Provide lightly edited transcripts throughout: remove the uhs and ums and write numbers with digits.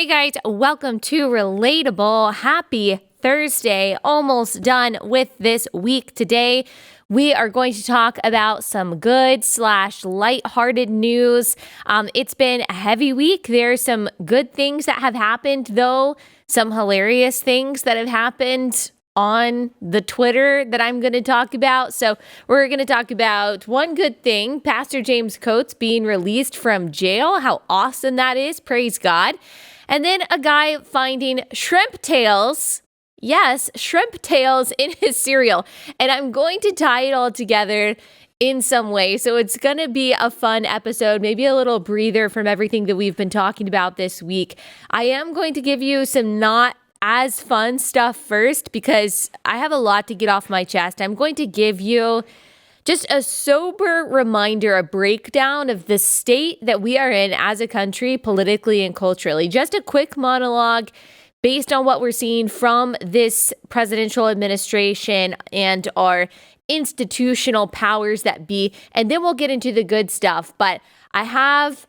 guys, welcome to Relatable. Happy Thursday, almost done with this week. Today, we are going to talk about some good/lighthearted news. It's been a heavy week. There's some good things that have happened, though, some hilarious things that have happened on the Twitter that I'm going to talk about. So we're going to talk about one good thing, Pastor James Coates being released from jail, how awesome that is, praise God. And then a guy finding shrimp tails, yes, shrimp tails in his cereal. And I'm going to tie it all together in some way. So it's going to be a fun episode, maybe a little breather from everything that we've been talking about this week. I am going to give you some not as fun stuff first because I have a lot to get off my chest. I'm going to give you just a sober reminder, a breakdown of the state that we are in as a country, politically and culturally. Just a quick monologue based on what we're seeing from this presidential administration and our institutional powers that be. And then we'll get into the good stuff. But I have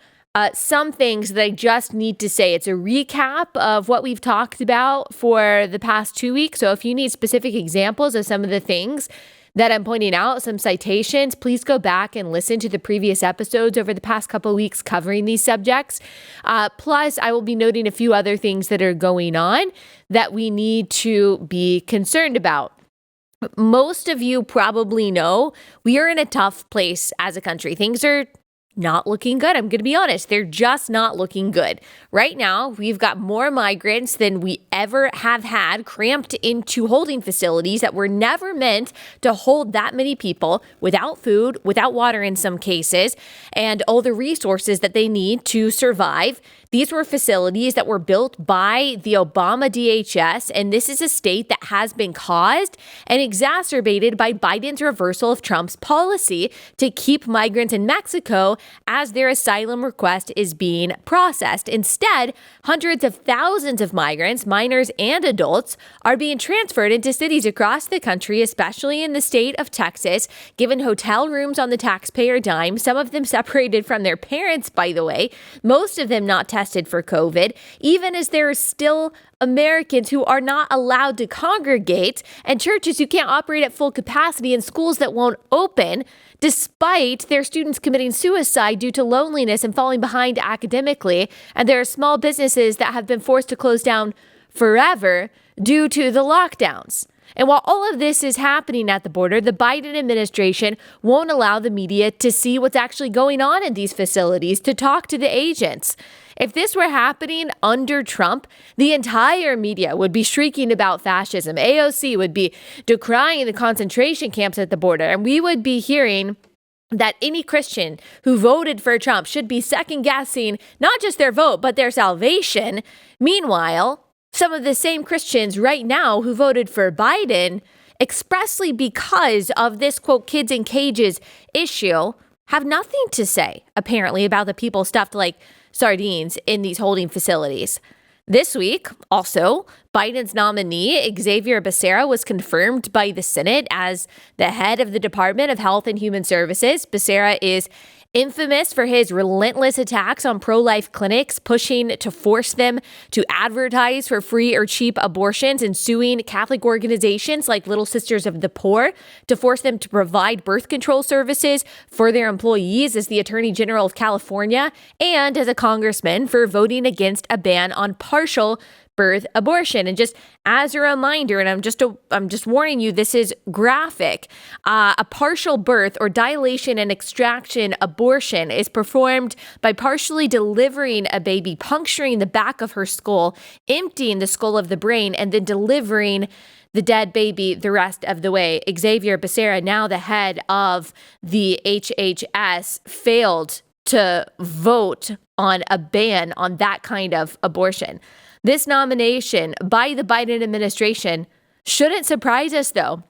some things that I just need to say. It's a recap of what we've talked about for the past 2 weeks. So if you need specific examples of some of the things that I'm pointing out, some citations, please go back and listen to the previous episodes over the past couple of weeks covering these subjects. Plus, I will be noting a few other things that are going on that we need to be concerned about. Most of you probably know we are in a tough place as a country. Things are not looking good. I'm going to be honest. They're just not looking good. Right now, we've got more migrants than we ever have had cramped into holding facilities that were never meant to hold that many people without food, without water in some cases, and all the resources that they need to survive. These were facilities that were built by the Obama DHS, and this is a state that has been caused and exacerbated by Biden's reversal of Trump's policy to keep migrants in Mexico as their asylum request is being processed. Instead, hundreds of thousands of migrants, minors and adults, are being transferred into cities across the country, especially in the state of Texas, given hotel rooms on the taxpayer dime, some of them separated from their parents, by the way, most of them not tested for COVID, even as there are still Americans who are not allowed to congregate and churches who can't operate at full capacity and schools that won't open despite their students committing suicide due to loneliness and falling behind academically. And there are small businesses that have been forced to close down forever due to the lockdowns. And while all of this is happening at the border, the Biden administration won't allow the media to see what's actually going on in these facilities, to talk to the agents. If this were happening under Trump, the entire media would be shrieking about fascism. AOC would be decrying the concentration camps at the border, and we would be hearing that any Christian who voted for Trump should be second-guessing not just their vote, but their salvation. Meanwhile, some of the same Christians right now who voted for Biden expressly because of this, quote, kids in cages issue, have nothing to say, apparently, about the people stuffed like sardines in these holding facilities. This week, also, Biden's nominee, Xavier Becerra, was confirmed by the Senate as the head of the Department of Health and Human Services. Becerra is infamous for his relentless attacks on pro-life clinics, pushing to force them to advertise for free or cheap abortions and suing Catholic organizations like Little Sisters of the Poor to force them to provide birth control services for their employees as the Attorney General of California and as a congressman for voting against a ban on partial birth abortion. And just as a reminder, and I'm just warning you, this is graphic. A partial birth or dilation and extraction abortion is performed by partially delivering a baby, puncturing the back of her skull, emptying the skull of the brain, and then delivering the dead baby the rest of the way. Xavier Becerra, now the head of the HHS, failed to vote on a ban on that kind of abortion. This nomination by the Biden administration shouldn't surprise us, though.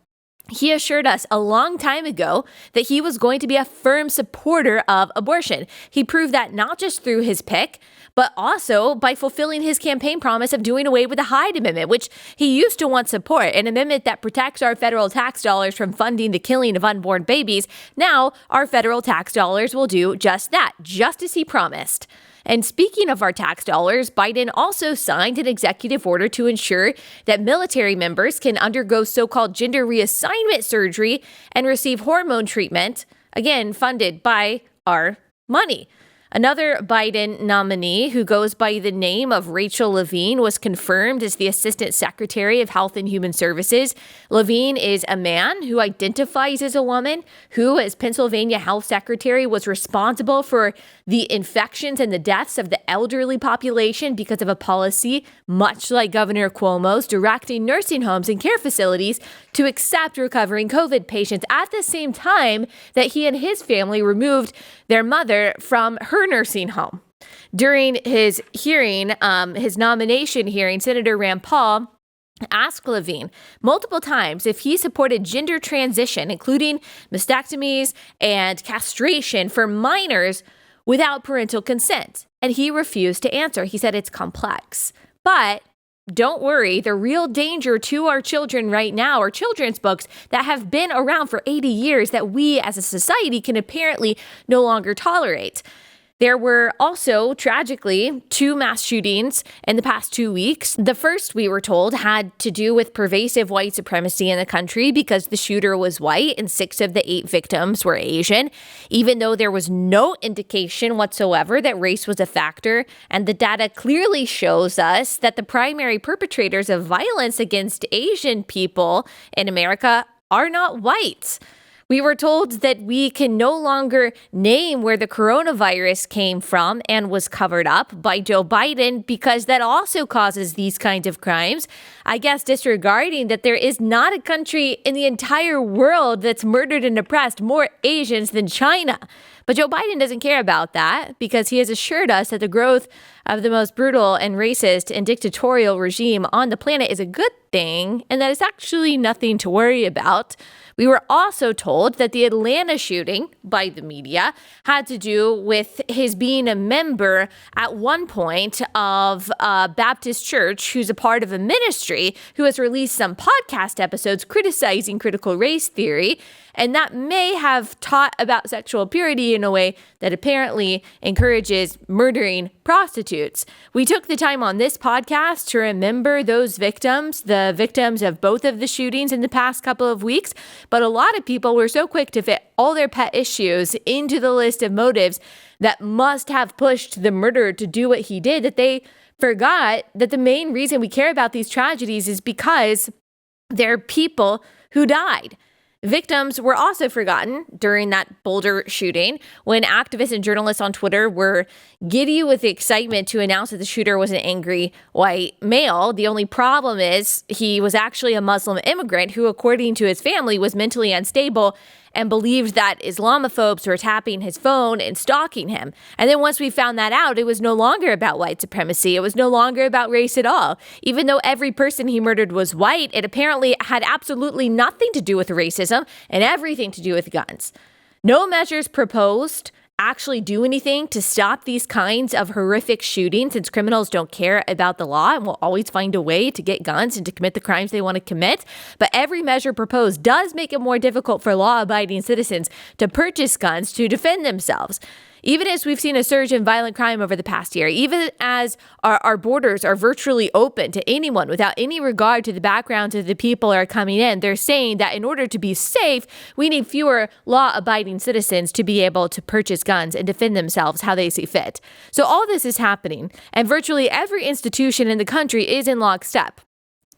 He assured us a long time ago that he was going to be a firm supporter of abortion. He proved that not just through his pick, but also by fulfilling his campaign promise of doing away with the Hyde Amendment, which he used to want support, an amendment that protects our federal tax dollars from funding the killing of unborn babies. Now, our federal tax dollars will do just that, just as he promised. And speaking of our tax dollars, Biden also signed an executive order to ensure that military members can undergo so-called gender reassignment surgery and receive hormone treatment, again, funded by our money. Another Biden nominee who goes by the name of Rachel Levine was confirmed as the Assistant Secretary of Health and Human Services. Levine is a man who identifies as a woman who, as Pennsylvania Health Secretary, was responsible for the infections and the deaths of the elderly population because of a policy, much like Governor Cuomo's, directing nursing homes and care facilities to accept recovering COVID patients at the same time that he and his family removed their mother from her nursing home. During his hearing, his nomination hearing, Senator Rand Paul asked Levine multiple times if he supported gender transition, including mastectomies and castration for minors without parental consent. And he refused to answer. He said it's complex. But don't worry, the real danger to our children right now are children's books that have been around for 80 years that we as a society can apparently no longer tolerate. There were also, tragically, 2 mass shootings in the past 2 weeks. The first, we were told, had to do with pervasive white supremacy in the country because the shooter was white and 6 of the 8 victims were Asian, even though there was no indication whatsoever that race was a factor. And the data clearly shows us that the primary perpetrators of violence against Asian people in America are not white. We were told that we can no longer name where the coronavirus came from and was covered up by Joe Biden because that also causes these kinds of crimes. I guess disregarding that there is not a country in the entire world that's murdered and oppressed more Asians than China. But Joe Biden doesn't care about that because he has assured us that the growth of the most brutal and racist and dictatorial regime on the planet is a good thing and that it's actually nothing to worry about. We were also told that the Atlanta shooting by the media had to do with his being a member at one point of a Baptist church who's a part of a ministry who has released some podcast episodes criticizing critical race theory. And that may have taught about sexual purity in a way that apparently encourages murdering prostitutes. We took the time on this podcast to remember those victims, the victims of both of the shootings in the past couple of weeks. But a lot of people were so quick to fit all their pet issues into the list of motives that must have pushed the murderer to do what he did that they forgot that the main reason we care about these tragedies is because they're people who died. Victims were also forgotten during that Boulder shooting when activists and journalists on Twitter were giddy with excitement to announce that the shooter was an angry white male. The only problem is he was actually a Muslim immigrant who, according to his family, was mentally unstable and believed that Islamophobes were tapping his phone and stalking him. And then once we found that out, it was no longer about white supremacy. It was no longer about race at all. Even though every person he murdered was white, it apparently had absolutely nothing to do with racism and everything to do with guns. No measures proposed actually do anything to stop these kinds of horrific shootings, since criminals don't care about the law and will always find a way to get guns and to commit the crimes they want to commit. But every measure proposed does make it more difficult for law-abiding citizens to purchase guns to defend themselves. Even as we've seen a surge in violent crime over the past year, even as our borders are virtually open to anyone without any regard to the backgrounds of the people who are coming in, they're saying that in order to be safe, we need fewer law-abiding citizens to be able to purchase guns and defend themselves how they see fit. So all this is happening, and virtually every institution in the country is in lockstep.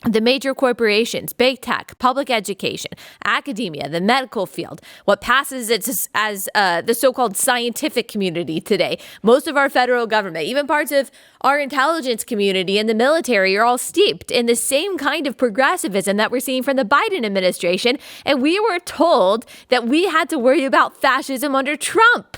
The major corporations, big tech, public education, academia, the medical field, what passes as the so-called scientific community today, most of our federal government, even parts of our intelligence community and the military are all steeped in the same kind of progressivism that we're seeing from the Biden administration. And we were told that we had to worry about fascism under Trump.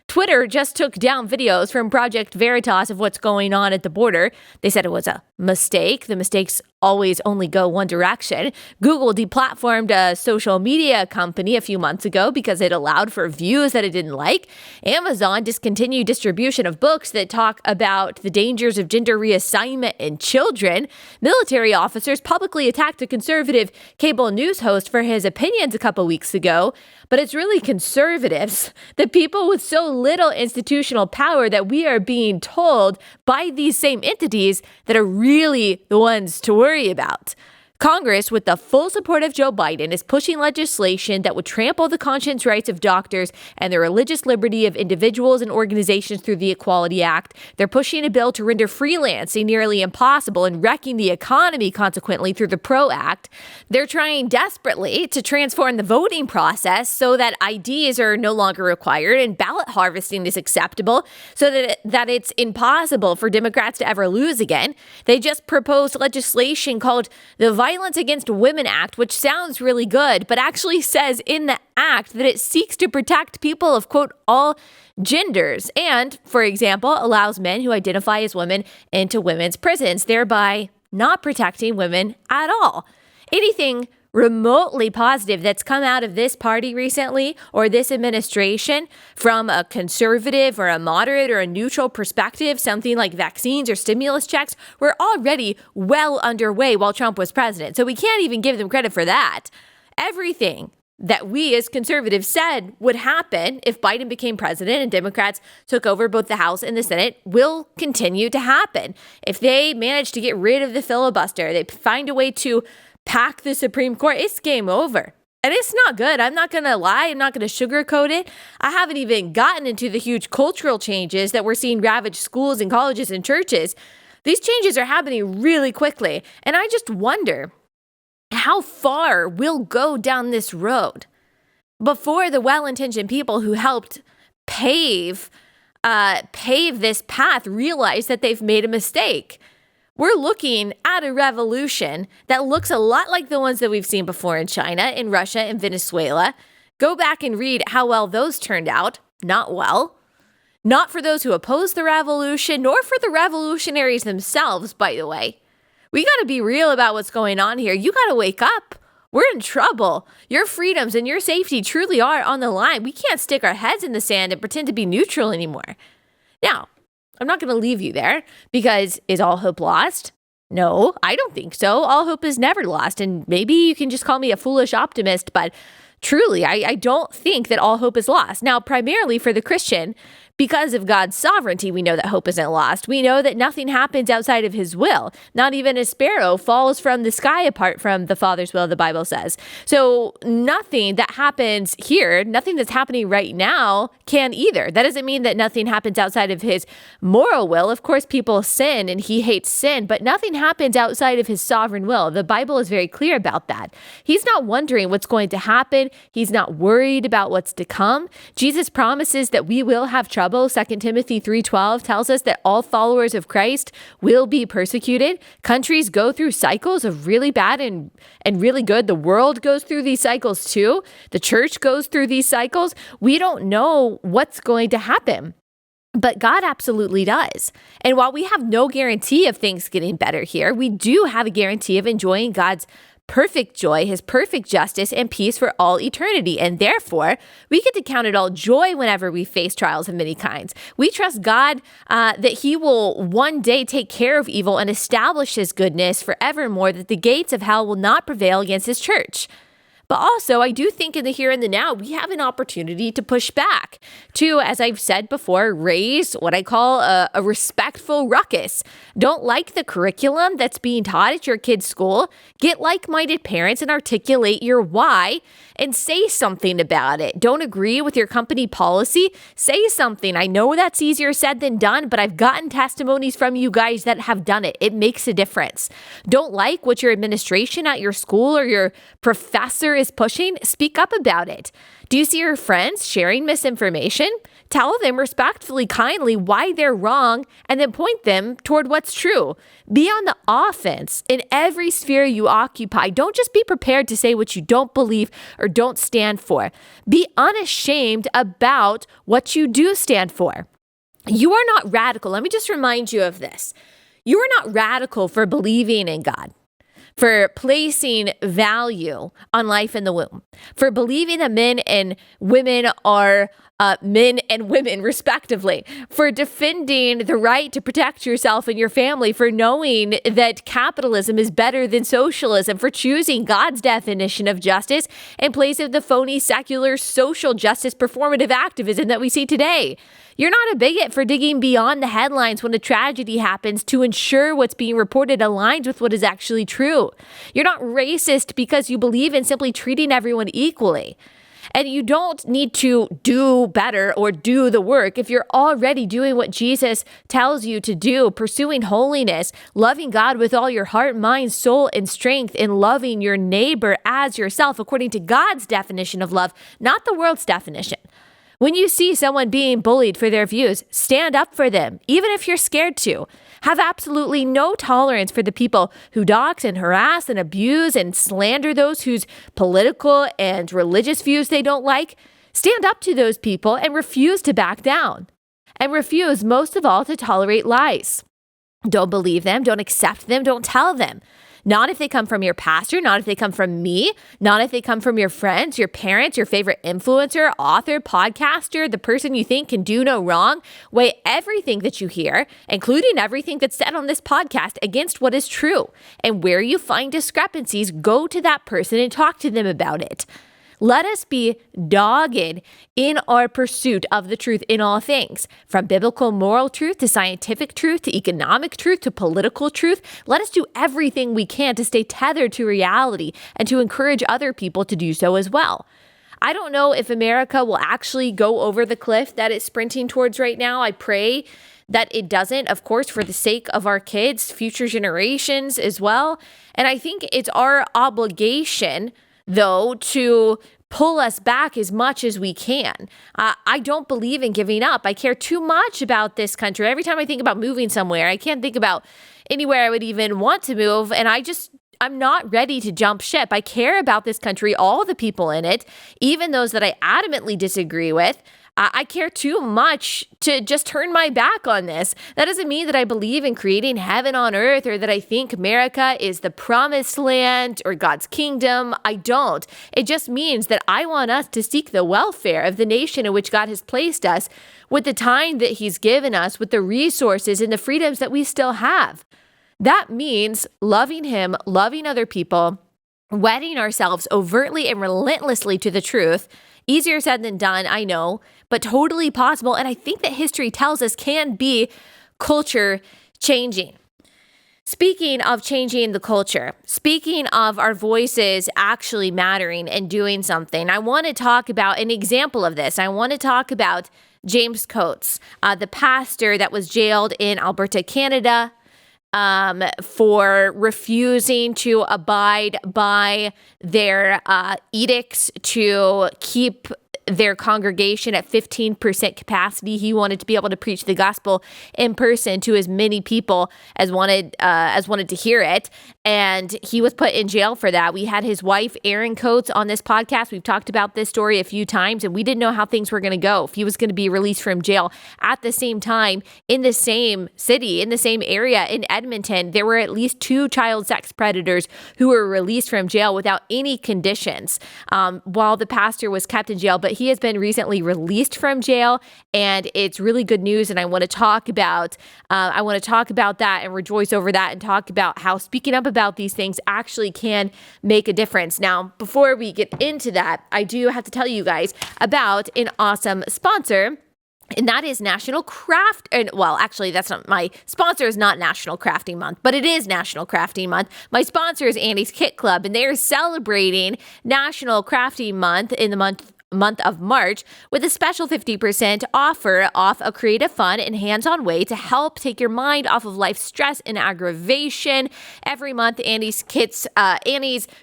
Twitter just took down videos from Project Veritas of what's going on at the border. They said it was a mistake. The mistakes always only go one direction. Google deplatformed a social media company a few months ago because it allowed for views that it didn't like. Amazon discontinued distribution of books that talk about the dangers of gender reassignment in children. Military officers publicly attacked a conservative cable news host for his opinions a couple weeks ago. But it's really conservatives, the people with so little institutional power that we are being told by these same entities that are really the ones to worry about. Congress, with the full support of Joe Biden, is pushing legislation that would trample the conscience rights of doctors and the religious liberty of individuals and organizations through the Equality Act. They're pushing a bill to render freelancing nearly impossible and wrecking the economy consequently through the PRO Act. They're trying desperately to transform the voting process so that IDs are no longer required and ballot harvesting is acceptable so that it's impossible for Democrats to ever lose again. They just proposed legislation called the Violence Against Women Act, which sounds really good, but actually says in the act that it seeks to protect people of, quote, all genders and, for example, allows men who identify as women into women's prisons, thereby not protecting women at all. Anything remotely positive that's come out of this party recently or this administration from a conservative or a moderate or a neutral perspective, something like vaccines or stimulus checks, were already well underway while Trump was president. So we can't even give them credit for that. Everything that we as conservatives said would happen if Biden became president and Democrats took over both the House and the Senate will continue to happen. If they manage to get rid of the filibuster, they find a way to pack the Supreme Court, it's game over. And it's not good. I'm not going to lie. I'm not going to sugarcoat it. I haven't even gotten into the huge cultural changes that we're seeing ravage schools and colleges and churches. These changes are happening really quickly. And I just wonder how far we'll go down this road before the well-intentioned people who helped pave this path realize that they've made a mistake. We're looking at a revolution that looks a lot like the ones that we've seen before in China, in Russia, and Venezuela. Go back and read how well those turned out. Not well. Not for those who opposed the revolution, nor for the revolutionaries themselves, by the way. We got to be real about what's going on here. You got to wake up. We're in trouble. Your freedoms and your safety truly are on the line. We can't stick our heads in the sand and pretend to be neutral anymore. Now, I'm not going to leave you there because is all hope lost? No, I don't think so. All hope is never lost. And maybe you can just call me a foolish optimist, but truly, I don't think that all hope is lost. Now, primarily for the Christian, because of God's sovereignty, we know that hope isn't lost. We know that nothing happens outside of his will. Not even a sparrow falls from the sky apart from the Father's will, the Bible says. So nothing that happens here, nothing that's happening right now can either. That doesn't mean that nothing happens outside of his moral will. Of course, people sin and he hates sin, but nothing happens outside of his sovereign will. The Bible is very clear about that. He's not wondering what's going to happen. He's not worried about what's to come. Jesus promises that we will have trouble. 2 Timothy 3:12 tells us that all followers of Christ will be persecuted. Countries go through cycles of really bad and really good. The world goes through these cycles too. The church goes through these cycles. We don't know what's going to happen, but God absolutely does. And while we have no guarantee of things getting better here, we do have a guarantee of enjoying God's perfect joy, his perfect justice and peace for all eternity. And therefore, we get to count it all joy whenever we face trials of many kinds. We trust God that he will one day take care of evil and establish his goodness forevermore, that the gates of hell will not prevail against his church. But also, I do think in the here and the now, we have an opportunity to push back, to, as I've said before, raise what I call a respectful ruckus. Don't like the curriculum that's being taught at your kid's school. Get like-minded parents and articulate your why and say something about it. Don't agree with your company policy? Say something. I know that's easier said than done, but I've gotten testimonies from you guys that have done it. It makes a difference. Don't like what your administration at your school or your professor is pushing? Speak up about it. Do you see your friends sharing misinformation? Tell them respectfully, kindly why they're wrong, and then point them toward what's true. Be on the offense in every sphere you occupy. Don't just be prepared to say what you don't believe or don't stand for. Be unashamed about what you do stand for. You are not radical. Let me just remind you of this. You are not radical for believing in God, for placing value on life in the womb, for believing that men and women are men and women, respectively, for defending the right to protect yourself and your family, for knowing that capitalism is better than socialism, for choosing God's definition of justice in place of the phony, secular, social justice performative activism that we see today. You're not a bigot for digging beyond the headlines when a tragedy happens to ensure what's being reported aligns with what is actually true. You're not racist because you believe in simply treating everyone equally. And you don't need to do better or do the work if you're already doing what Jesus tells you to do, pursuing holiness, loving God with all your heart, mind, soul, and strength, and loving your neighbor as yourself according to God's definition of love, not the world's definition. When you see someone being bullied for their views, stand up for them, even if you're scared to. Have absolutely no tolerance for the people who dox and harass and abuse and slander those whose political and religious views they don't like. Stand up to those people and refuse to back down. And refuse, most of all, to tolerate lies. Don't believe them, don't accept them, don't tell them. Not if they come from your pastor, not if they come from me, not if they come from your friends, your parents, your favorite influencer, author, podcaster, the person you think can do no wrong. Weigh everything that you hear, including everything that's said on this podcast, against what is true. And where you find discrepancies, go to that person and talk to them about it. Let us be dogged in our pursuit of the truth in all things, from biblical moral truth to scientific truth to economic truth to political truth. Let us do everything we can to stay tethered to reality and to encourage other people to do so as well. I don't know if America will actually go over the cliff that it's sprinting towards right now. I pray that it doesn't, of course, for the sake of our kids, future generations as well. And I think it's our obligation, though, to pull us back as much as we can. I don't believe in giving up. I care too much about this country. Every time I think about moving somewhere, I can't think about anywhere I would even want to move. And I'm not ready to jump ship. I care about this country, all the people in it, even those that I adamantly disagree with. I care too much to just turn my back on this. That doesn't mean that I believe in creating heaven on earth or that I think America is the promised land or God's kingdom. I don't. It just means that I want us to seek the welfare of the nation in which God has placed us with the time that He's given us, with the resources and the freedoms that we still have. That means loving Him, loving other people, wedding ourselves overtly and relentlessly to the truth. Easier said than done, I know, but totally possible. And I think that history tells us can be culture changing. Speaking of changing the culture, speaking of our voices actually mattering and doing something, I want to talk about an example of this. I want to talk about James Coates, the pastor that was jailed in Alberta, Canada, for refusing to abide by their edicts to keep their congregation at 15% capacity. He wanted to be able to preach the gospel in person to as many people as wanted to hear it. And he was put in jail for that. We had his wife, Erin Coates, on this podcast. We've talked about this story a few times, and we didn't know how things were going to go. If he was going to be released from jail at the same time, in the same city, in the same area, in Edmonton, there were at least 2 child sex predators who were released from jail without any conditions, while the pastor was kept in jail. But he has been recently released from jail, and it's really good news. And I want to talk about that and rejoice over that, and talk about how speaking up about these things actually can make a difference. Now, before we get into that, I do have to tell you guys about an awesome sponsor. And that is National Craft. And well, actually, that's not my sponsor is not National Crafting Month, but it is National Crafting Month. My sponsor is Annie's Kit Club, and they are celebrating National Crafting Month in the month of March with a special 50% offer off a creative, fun, and hands-on way to help take your mind off of life's stress and aggravation. Every month, Annie's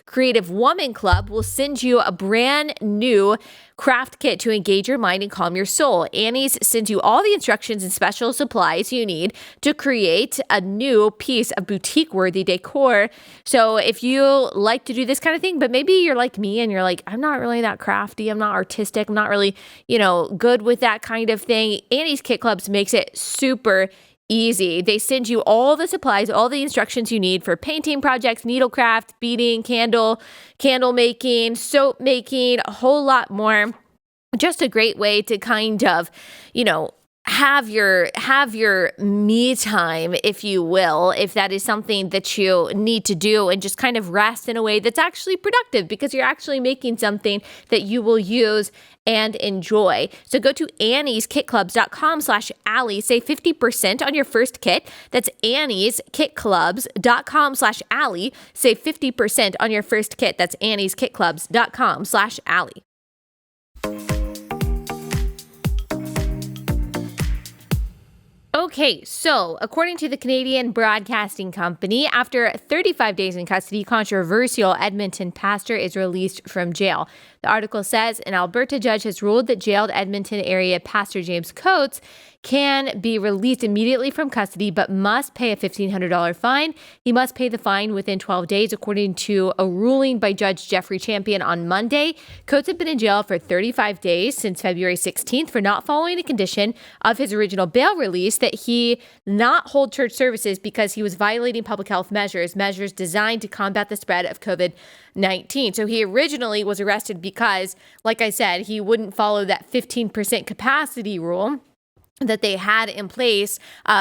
Creative Woman Club will send you a brand new craft kit to engage your mind and calm your soul. Annie's sends you all the instructions and special supplies you need to create a new piece of boutique-worthy decor. So if you like to do this kind of thing, but maybe you're like me and you're like, I'm not really that crafty, I'm not artistic, I'm not really, good with that kind of thing, Annie's Kit Clubs makes it super easy. They send you all the supplies, all the instructions you need for painting projects, needlecraft, beading, candle making, soap making, a whole lot more. Just a great way to kind of, have your me time, if you will, if that is something that you need to do, and just kind of rest in a way that's actually productive because you're actually making something that you will use and enjoy. So go to annieskitclubs.com/Allie, save 50% on your first kit. That's annieskitclubs.com/Allie, save 50% on your first kit. That's annieskitclubs.com/Allie. Okay, so according to the Canadian Broadcasting Company, after 35 days in custody, controversial Edmonton pastor is released from jail. The article says an Alberta judge has ruled that jailed Edmonton area pastor James Coates can be released immediately from custody, but must pay a $1,500 fine. He must pay the fine within 12 days, according to a ruling by Judge Jeffrey Champion on Monday. Coates had been in jail for 35 days since February 16th for not following a condition of his original bail release that he not hold church services because he was violating public health measures designed to combat the spread of COVID-19. So he originally was arrested because, like I said, he wouldn't follow that 15% capacity rule that they had in place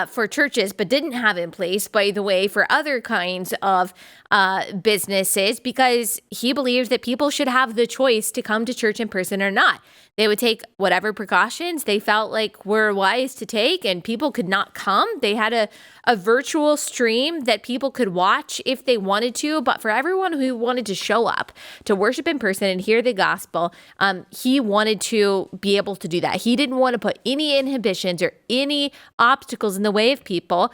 for churches, but didn't have in place, by the way, for other kinds of businesses, because he believed that people should have the choice to come to church in person or not. They would take whatever precautions they felt like were wise to take, and people could not come. They had a virtual stream that people could watch if they wanted to, but for everyone who wanted to show up to worship in person and hear the gospel, he wanted to be able to do that. He didn't want to put any inhibitions or any obstacles in the way of people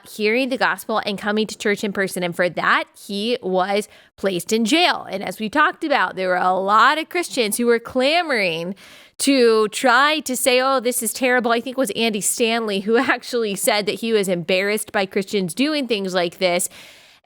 hearing the gospel and coming to church in person. And for that, he was placed in jail. And as we talked about, there were a lot of Christians who were clamoring to try to say, oh, this is terrible. I think it was Andy Stanley who actually said that he was embarrassed by Christians doing things like this.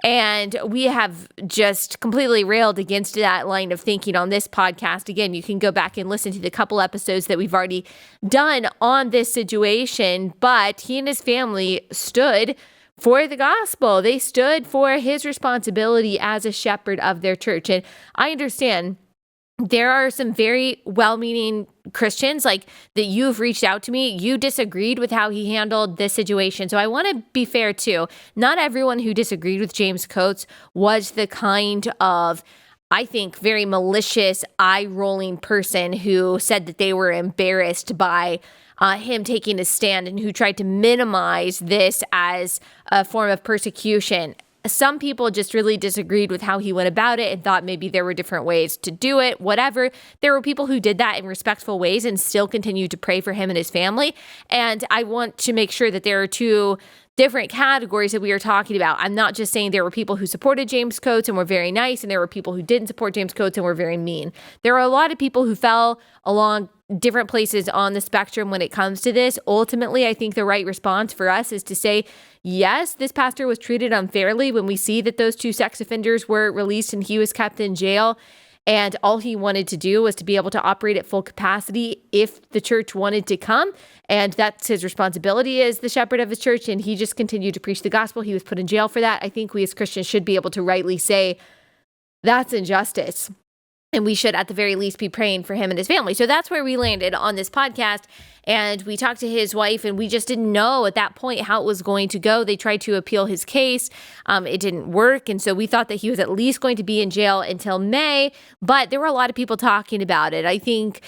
And we have just completely railed against that line of thinking on this podcast. Again, you can go back and listen to the couple episodes that we've already done on this situation. But he and his family stood for the gospel. They stood for his responsibility as a shepherd of their church. And I understand there are some very well-meaning Christians like that you've reached out to me. You disagreed with how he handled this situation. So I want to be fair too. Not everyone who disagreed with James Coates was the kind of, I think, very malicious, eye-rolling person who said that they were embarrassed by him taking a stand and who tried to minimize this as a form of persecution. Some people just really disagreed with how he went about it and thought maybe there were different ways to do it, whatever. There were people who did that in respectful ways and still continued to pray for him and his family. And I want to make sure that there are two different categories that we are talking about. I'm not just saying there were people who supported James Coates and were very nice, and there were people who didn't support James Coates and were very mean. There are a lot of people who fell along different places on the spectrum when it comes to this. Ultimately, I think the right response for us is to say, yes, this pastor was treated unfairly when we see that those two sex offenders were released and he was kept in jail. And all he wanted to do was to be able to operate at full capacity if the church wanted to come. And that's his responsibility as the shepherd of his church. And he just continued to preach the gospel. He was put in jail for that. I think we as Christians should be able to rightly say that's injustice. And we should, at the very least, be praying for him and his family. So that's where we landed on this podcast. And we talked to his wife, and we just didn't know at that point how it was going to go. They tried to appeal his case. It didn't work. And so we thought that he was at least going to be in jail until May. But there were a lot of people talking about it. I think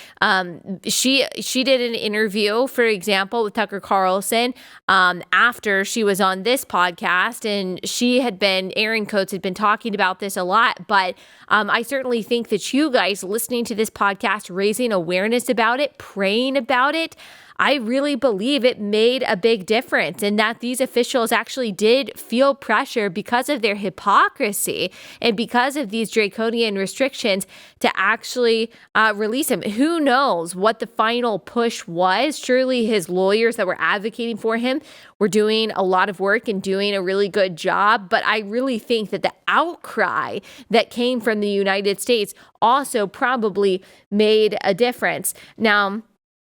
she did an interview, for example, with Tucker Carlson after she was on this podcast. And Aaron Coates had been talking about this a lot. But I certainly think that you guys listening to this podcast, raising awareness about it, praying about it, I really believe it made a big difference, and that these officials actually did feel pressure because of their hypocrisy and because of these draconian restrictions to actually release him. Who knows what the final push was? Surely his lawyers that were advocating for him were doing a lot of work and doing a really good job. But I really think that the outcry that came from the United States also probably made a difference. Now,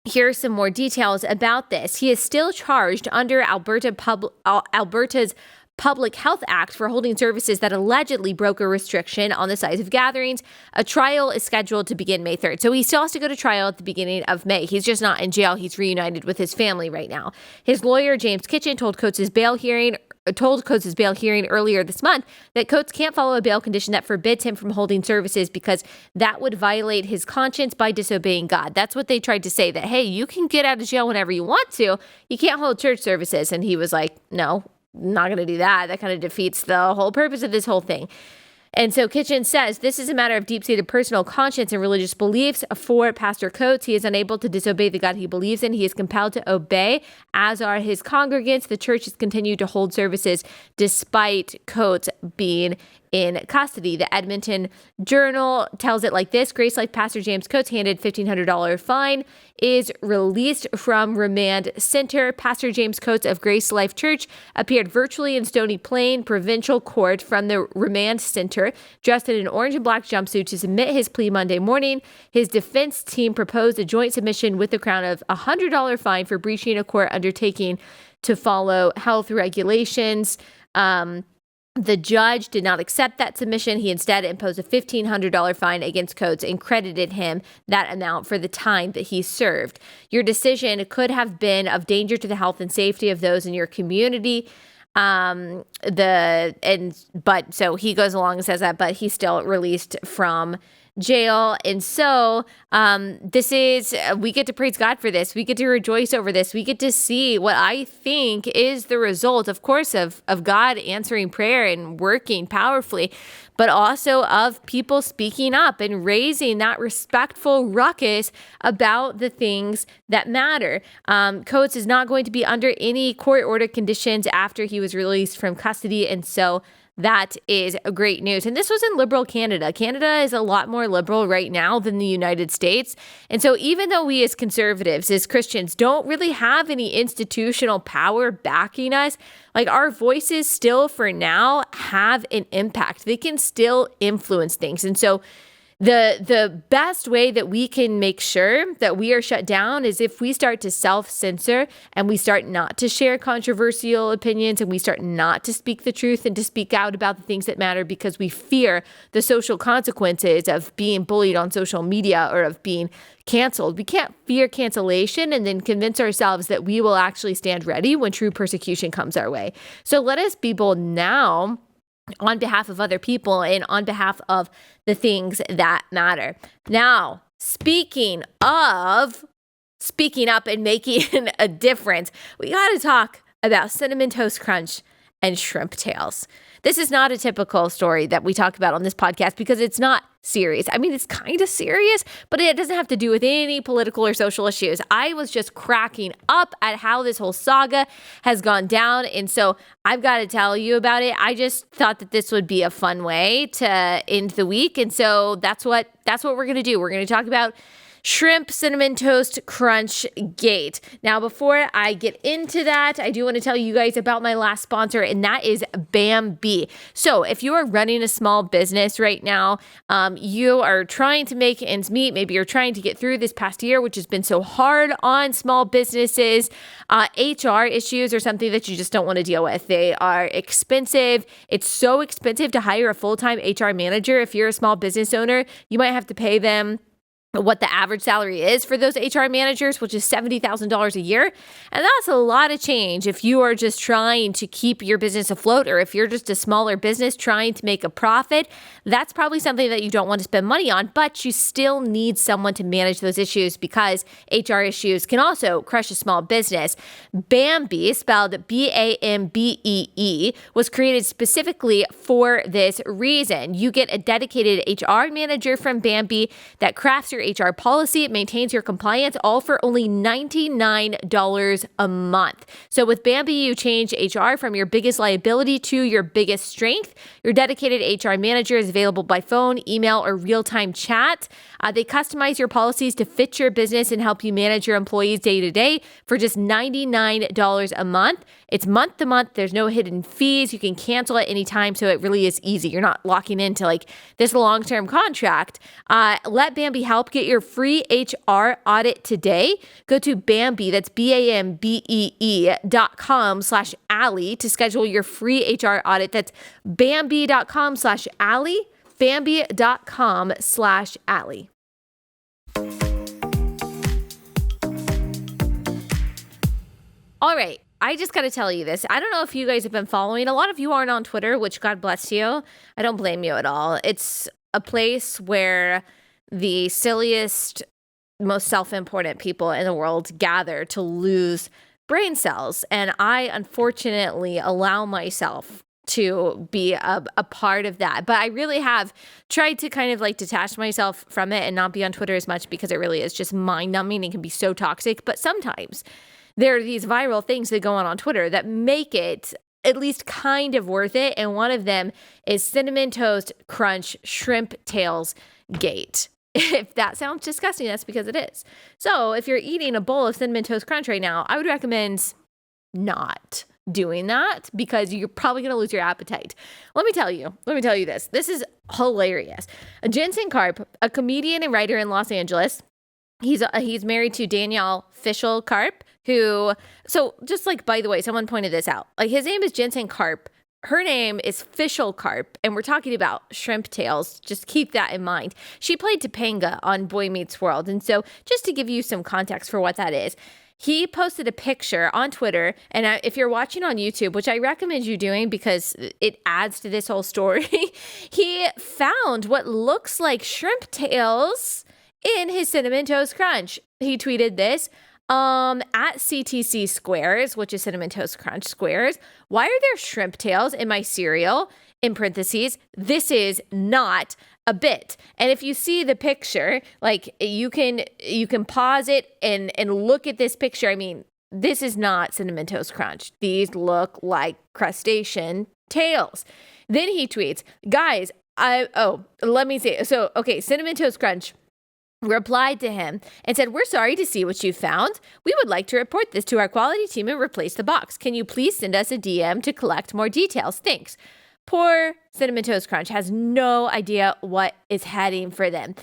Here's some more details about this. He is still charged under Alberta's Public Health Act for holding services that allegedly broke a restriction on the size of gatherings. A trial is scheduled to begin May 3rd. So he still has to go to trial at the beginning of May. He's just not in jail. He's reunited with his family right now. His lawyer, James Kitchen, told Coates' bail hearing earlier this month that Coates can't follow a bail condition that forbids him from holding services because that would violate his conscience by disobeying God. That's what they tried to say, that, hey, you can get out of jail whenever you want to. You can't hold church services. And he was like, no, not going to do that. That kind of defeats the whole purpose of this whole thing. And so Kitchen says this is a matter of deep-seated personal conscience and religious beliefs for Pastor Coates. He is unable to disobey the God he believes in. He is compelled to obey, as are his congregants. The church has continued to hold services despite Coates being in custody. The Edmonton Journal tells it like this: Grace Life Pastor James Coates, handed $1,500 fine, is released from remand center. Pastor James Coates of Grace Life Church appeared virtually in Stony Plain Provincial Court from the remand center, dressed in an orange and black jumpsuit to submit his plea Monday morning. His defense team proposed a joint submission with the Crown of a $100 fine for breaching a court undertaking to follow health regulations. The judge did not accept that submission. He instead imposed a $1,500 fine against Coates and credited him that amount for the time that he served. Your decision could have been of danger to the health and safety of those in your community. So he goes along and says that, but he's still released from jail. And so we get to praise God for this. We get to rejoice over this. We get to see what I think is the result, of course, of God answering prayer and working powerfully, but also of people speaking up and raising that respectful ruckus about the things that matter. Coates is not going to be under any court order conditions after he was released from custody. And so that is great news. And this was in liberal Canada. Canada is a lot more liberal right now than the United States. And so even though we as conservatives, as Christians, don't really have any institutional power backing us, like our voices still for now have an impact. They can still influence things. And so the best way that we can make sure that we are shut down is if we start to self-censor and we start not to share controversial opinions and we start not to speak the truth and to speak out about the things that matter because we fear the social consequences of being bullied on social media or of being canceled. We can't fear cancellation and then convince ourselves that we will actually stand ready when true persecution comes our way. So let us be bold now on behalf of other people and on behalf of the things that matter. Now, speaking of speaking up and making a difference, we got to talk about Cinnamon Toast Crunch and shrimp tails. This is not a typical story that we talk about on this podcast because it's not serious. I mean, it's kind of serious, but it doesn't have to do with any political or social issues. I was just cracking up at how this whole saga has gone down. And so I've got to tell you about it. I just thought that this would be a fun way to end the week. And so that's what we're going to do. We're going to talk about Shrimp Cinnamon Toast Crunch Gate. Now, before I get into that, I do want to tell you guys about my last sponsor, and that is Bambi. So if you are running a small business right now, you are trying to make ends meet. Maybe you're trying to get through this past year, which has been so hard on small businesses. HR issues are something that you just don't want to deal with. They are expensive. It's so expensive to hire a full-time HR manager. If you're a small business owner, you might have to pay them what the average salary is for those HR managers, which is $70,000 a year. And that's a lot of change if you are just trying to keep your business afloat, or if you're just a smaller business trying to make a profit. That's probably something that you don't want to spend money on, but you still need someone to manage those issues because HR issues can also crush a small business. Bambee, spelled B-A-M-B-E-E, was created specifically for this reason. You get a dedicated HR manager from Bambee that crafts your HR policy, it maintains your compliance, all for only $99 a month. So with Bambee, you change HR from your biggest liability to your biggest strength. Your dedicated HR manager is available by phone, email, or real-time chat. They customize your policies to fit your business and help you manage your employees day to day for just $99 a month. It's month to month. There's no hidden fees. You can cancel at any time, so it really is easy. You're not locking into like this long-term contract. Let Bambee help help get your free HR audit today, go to Bambee, that's BAMBEE.com/Allie to schedule your free HR audit. That's Bambee.com/Allie, Bambee.com/Allie. All right. I just got to tell you this. I don't know if you guys have been following. A lot of you aren't on Twitter, which God bless you. I don't blame you at all. It's a place where the silliest, most self-important people in the world gather to lose brain cells. And I unfortunately allow myself to be a part of that. But I really have tried to kind of like detach myself from it and not be on Twitter as much because it really is just mind-numbing and can be so toxic. But sometimes there are these viral things that go on Twitter that make it at least kind of worth it. And one of them is Cinnamon Toast Crunch Shrimp Tails Gate. If that sounds disgusting, that's because it is. So if you're eating a bowl of Cinnamon Toast Crunch right now, I would recommend not doing that because you're probably going to lose your appetite. Let me tell you this. This is hilarious. Jensen Karp, a comedian and writer in Los Angeles, he's married to Danielle Fishel Karp, who, so just like, by the way, someone pointed this out. Like, his name is Jensen Karp. Her name is Fishel Karp, and we're talking about shrimp tails. Just keep that in mind. She played Topanga on Boy Meets World. And so just to give you some context for what that is, he posted a picture on Twitter, and if you're watching on YouTube, which I recommend you doing because it adds to this whole story, he found what looks like shrimp tails in his Cinnamon Toast Crunch. He tweeted this, at CTC Squares, which is Cinnamon Toast Crunch Squares. Why are there shrimp tails in my cereal? In parentheses, this is not a bit. And if you see the picture, like you can pause it and look at this picture. I mean, this is not Cinnamon Toast Crunch. These look like crustacean tails. Then he tweets, guys, let me see. So, okay, Cinnamon Toast Crunch replied to him and said, we're sorry to see what you found. We would like to report this to our quality team and replace the box. Can you please send us a DM to collect more details? Thanks. Poor Cinnamon Toast Crunch has no idea what is heading for them.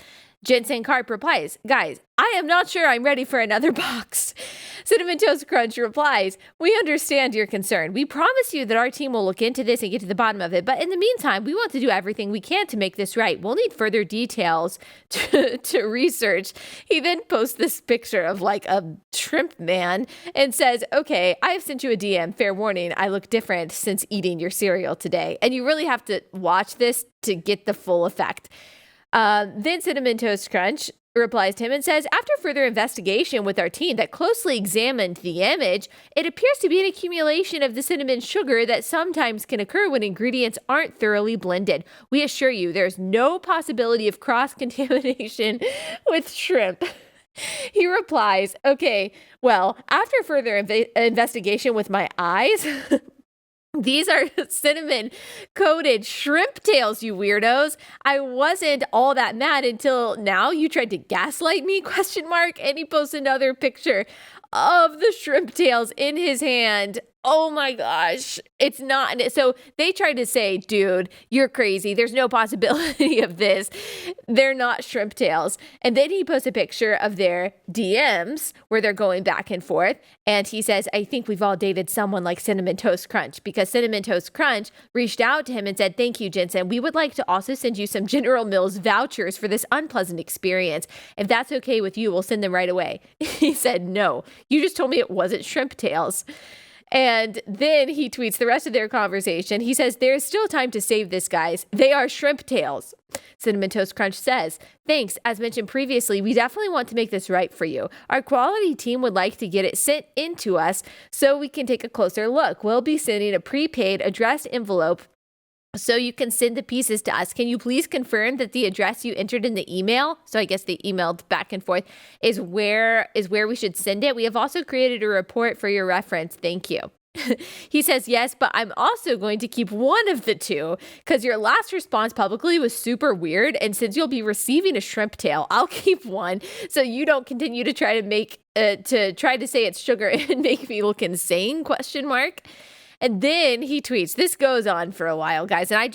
Jensen Karp replies, guys, I am not sure I'm ready for another box. Cinnamon Toast Crunch replies, we understand your concern. We promise you that our team will look into this and get to the bottom of it. But in the meantime, we want to do everything we can to make this right. We'll need further details to research. He then posts this picture of like a shrimp man and says, okay, I have sent you a DM. Fair warning, I look different since eating your cereal today. And you really have to watch this to get the full effect. Then Cinnamon Toast Crunch replies to him and says, after further investigation with our team that closely examined the image, it appears to be an accumulation of the cinnamon sugar that sometimes can occur when ingredients aren't thoroughly blended. We assure you there's no possibility of cross-contamination with shrimp. He replies, okay, well, after further investigation with my eyes... These are cinnamon-coated shrimp tails, you weirdos. I wasn't all that mad until now. You tried to gaslight me, ? And he posts another picture of the shrimp tails in his hand. Oh my gosh. It's not. So they tried to say, dude, you're crazy. There's no possibility of this. They're not shrimp tails. And then he posts a picture of their DMs where they're going back and forth. And he says, I think we've all dated someone like Cinnamon Toast Crunch, because Cinnamon Toast Crunch reached out to him and said, thank you, Jensen. We would like to also send you some General Mills vouchers for this unpleasant experience. If that's okay with you, we'll send them right away. He said, no, you just told me it wasn't shrimp tails. And then he tweets the rest of their conversation. He says, there's still time to save this, guys. They are shrimp tails. Cinnamon Toast Crunch says, thanks. As mentioned previously, we definitely want to make this right for you. Our quality team would like to get it sent in to us so we can take a closer look. We'll be sending a prepaid addressed envelope so you can send the pieces to us. Can you please confirm that the address you entered in the email, so I guess they emailed back and forth, is where we should send it? We have also created a report for your reference. Thank you. He says, yes, but I'm also going to keep one of the two because your last response publicly was super weird. And since you'll be receiving a shrimp tail, I'll keep one so you don't continue to try to say it's sugar and make me look insane, ? And then he tweets, this goes on for a while, guys, and I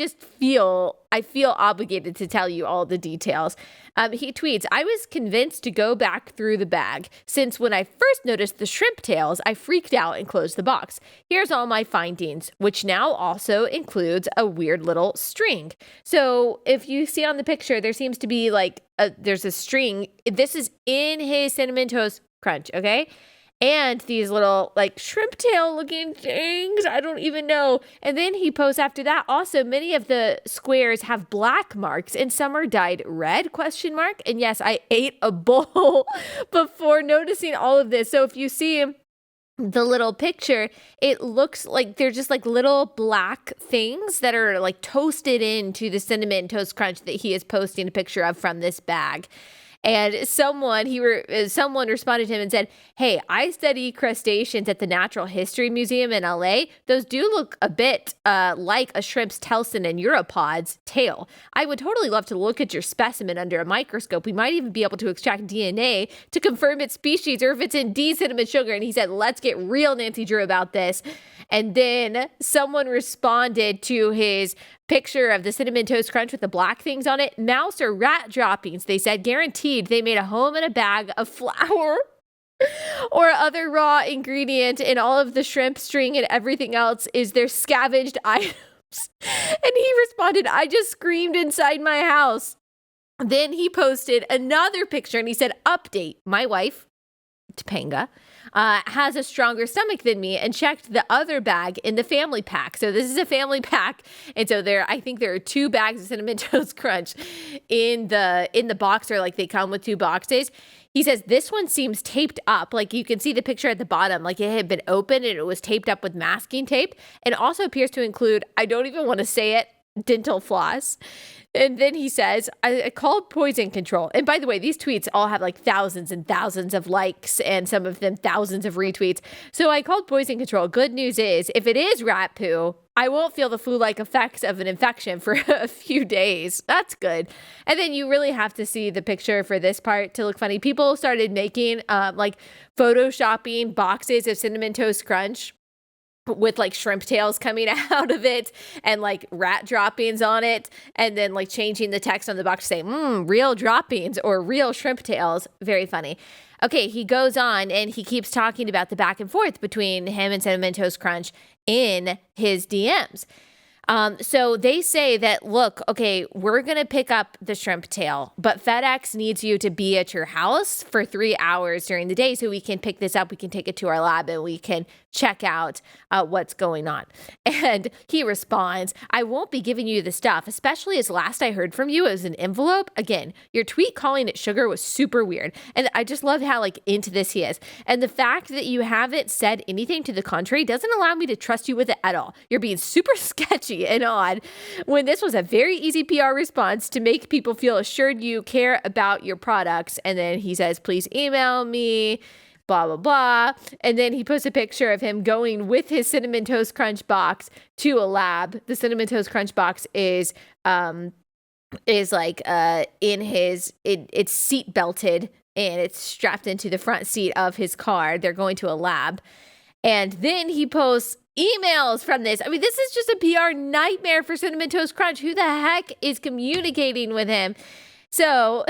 feel obligated to tell you all the details. He tweets, I was convinced to go back through the bag since when I first noticed the shrimp tails, I freaked out and closed the box. Here's all my findings, which now also includes a weird little string. So if you see on the picture, there seems to be there's a string. This is in his Cinnamon Toast Crunch, okay? And these little shrimp tail looking things. I don't even know. And then he posts after that. Also, many of the squares have black marks and some are dyed red, ? And yes, I ate a bowl before noticing all of this. So if you see the little picture, it looks like they're just little black things that are toasted into the Cinnamon Toast Crunch that he is posting a picture of from this bag. And someone responded to him and said, hey, I study crustaceans at the Natural History Museum in LA. Those do look a bit like a shrimp's telson and uropod's tail. I would totally love to look at your specimen under a microscope. We might even be able to extract DNA to confirm its species or if it's indeed cinnamon sugar. And he said, let's get real Nancy Drew about this. And then someone responded to his picture of the Cinnamon Toast Crunch with the black things on it. Mouse or rat droppings, they said, guaranteed they made a home in a bag of flour or other raw ingredient, and all of the shrimp string and everything else is their scavenged items. And he responded, I just screamed inside my house. Then he posted another picture and he said, update, my wife, Topanga, has a stronger stomach than me and checked the other bag in the family pack. So this is a family pack. And so I think there are 2 bags of Cinnamon Toast Crunch in the box, or they come with 2 boxes. He says this one seems taped up. You can see the picture at the bottom, it had been opened and it was taped up with masking tape, and also appears to include, I don't even want to say it, dental floss. And then he says, I called poison control. And by the way, these tweets all have thousands and thousands of likes and some of them thousands of retweets. So I called poison control. Good news is, if it is rat poo, I won't feel the flu-like effects of an infection for a few days. That's good. And then you really have to see the picture for this part to look funny. People started making photoshopping boxes of Cinnamon Toast Crunch with shrimp tails coming out of it and rat droppings on it, and then changing the text on the box to say real droppings or real shrimp tails. Very funny. Okay, he goes on and he keeps talking about the back and forth between him and Cinnamon Toast Crunch in his DMs. So they say that, look, okay, we're going to pick up the shrimp tail, but FedEx needs you to be at your house for 3 hours during the day so we can pick this up. We can take it to our lab and we can check out what's going on. And he responds, I won't be giving you the stuff, especially as last I heard from you, it was an envelope. Again, your tweet calling it sugar was super weird. And I just love how into this he is. And the fact that you haven't said anything to the contrary doesn't allow me to trust you with it at all. You're being super sketchy and odd when this was a very easy PR response to make people feel assured you care about your products. And then he says, please email me, blah, blah, blah. And then he posts a picture of him going with his Cinnamon Toast Crunch box to a lab. The Cinnamon Toast Crunch box is it's seat belted and it's strapped into the front seat of his car. They're going to a lab. And then he posts emails from this. I mean, this is just a PR nightmare for Cinnamon Toast Crunch. Who the heck is communicating with him? So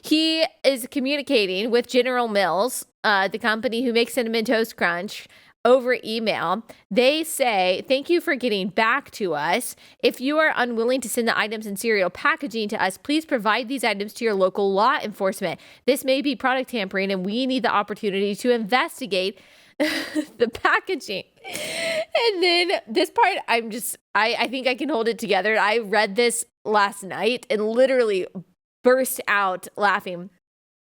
he is communicating with General Mills, the company who makes Cinnamon Toast Crunch, over email. They say, thank you for getting back to us. If you are unwilling to send the items in serial packaging to us, please provide these items to your local law enforcement. This may be product tampering and we need the opportunity to investigate the packaging. And then this part, I think I can hold it together. I read this last night and literally burst out laughing.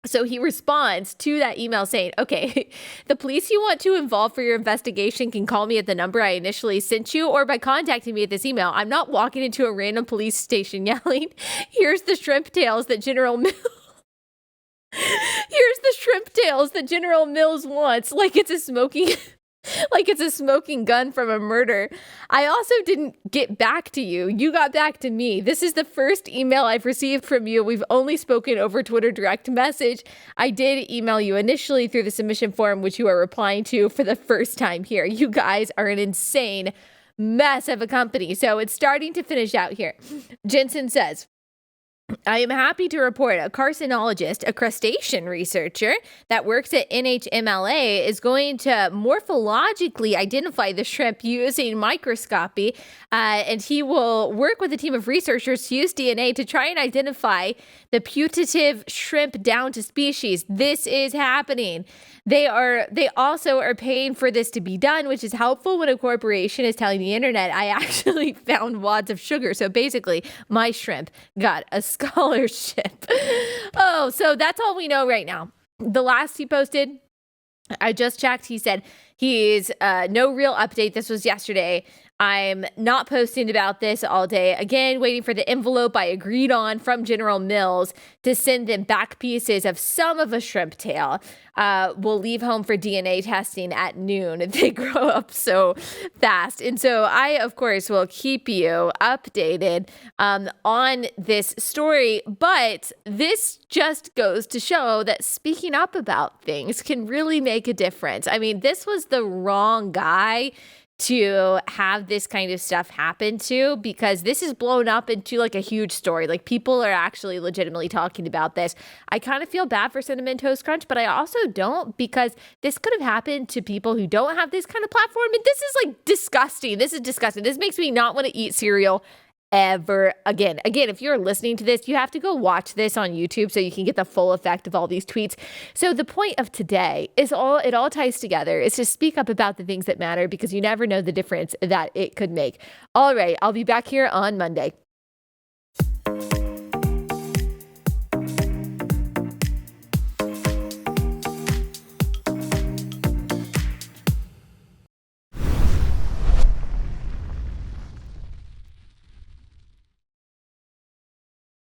So he responds to that email saying, okay, the police you want to involve for your investigation can call me at the number I initially sent you or by contacting me at this email. I'm not walking into a random police station yelling, here's the shrimp tails that General Mills wants, like it's a smoking like it's a smoking gun from a murder. I also didn't get back to you. You got back to me. This is the first email I've received from you. We've only spoken over Twitter direct message. I did email you initially through the submission form, which you are replying to for the first time here. You guys are an insane mess of a company. So it's starting to finish out here. Jensen says, I am happy to report a carcinologist, a crustacean researcher that works at NHMLA, is going to morphologically identify the shrimp using microscopy, and he will work with a team of researchers to use DNA to try and identify the putative shrimp down to species. This is happening. They also are paying for this to be done, which is helpful when a corporation is telling the internet, I actually found wads of sugar. So basically, my shrimp got a scholarship. Oh, so that's all we know right now. The last he posted, I just checked. He said he's no real update. This was yesterday. I'm not posting about this all day. Again, waiting for the envelope I agreed on from General Mills to send them back pieces of some of a shrimp tail. We'll leave home for DNA testing at noon. They grow up so fast. And so I, of course, will keep you updated on this story. But this just goes to show that speaking up about things can really make a difference. I mean, this was the wrong guy to have this kind of stuff happen to, because this is blown up into like a huge story. Like people are actually legitimately talking about this. I kind of feel bad for Cinnamon Toast Crunch, but I also don't, because this could have happened to people who don't have this kind of platform. And this is like disgusting. This is disgusting. This makes me not want to eat cereal ever again. Again, if you're listening to this, you have to go watch this on YouTube so you can get the full effect of all these tweets. So the point of today is it all ties together. It's to speak up about the things that matter, because you never know the difference that it could make. All right, I'll be back here on Monday.